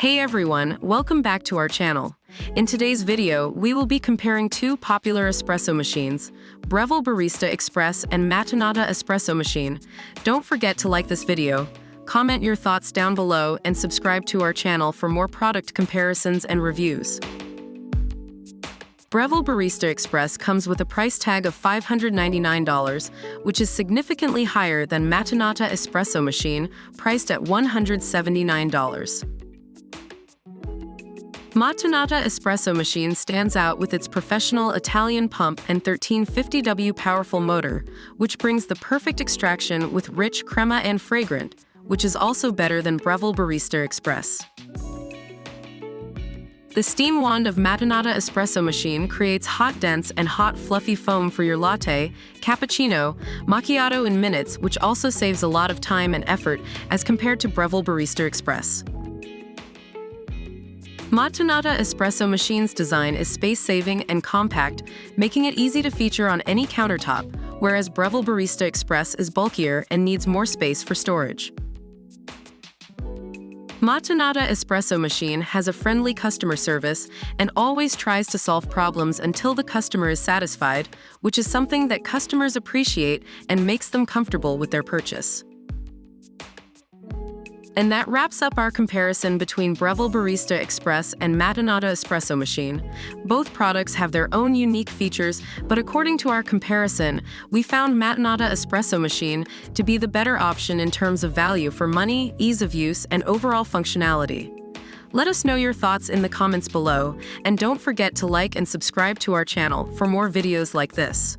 Hey everyone, welcome back to our channel. In today's video, we will be comparing two popular espresso machines, Breville Barista Express and MAttinata Espresso machine. Don't forget to like this video, comment your thoughts down below, and subscribe to our channel for more product comparisons and reviews. Breville Barista Express comes with a price tag of $599, which is significantly higher than MAttinata Espresso machine, priced at $179. MAttinata Espresso machine stands out with its professional Italian pump and 1350W powerful motor, which brings the perfect extraction with rich crema and fragrant, which is also better than Breville Barista Express. The steam wand of MAttinata Espresso machine creates hot dense and hot fluffy foam for your latte, cappuccino, macchiato in minutes, which also saves a lot of time and effort as compared to Breville Barista Express. MAttinata Espresso machine's design is space-saving and compact, making it easy to feature on any countertop, whereas Breville Barista Express is bulkier and needs more space for storage. MAttinata Espresso machine has a friendly customer service and always tries to solve problems until the customer is satisfied, which is something that customers appreciate and makes them comfortable with their purchase. And that wraps up our comparison between Breville Barista Express and MAttinata Espresso machine. Both products have their own unique features, but according to our comparison, we found MAttinata Espresso machine to be the better option in terms of value for money, ease of use, and overall functionality. Let us know your thoughts in the comments below, and don't forget to like and subscribe to our channel for more videos like this.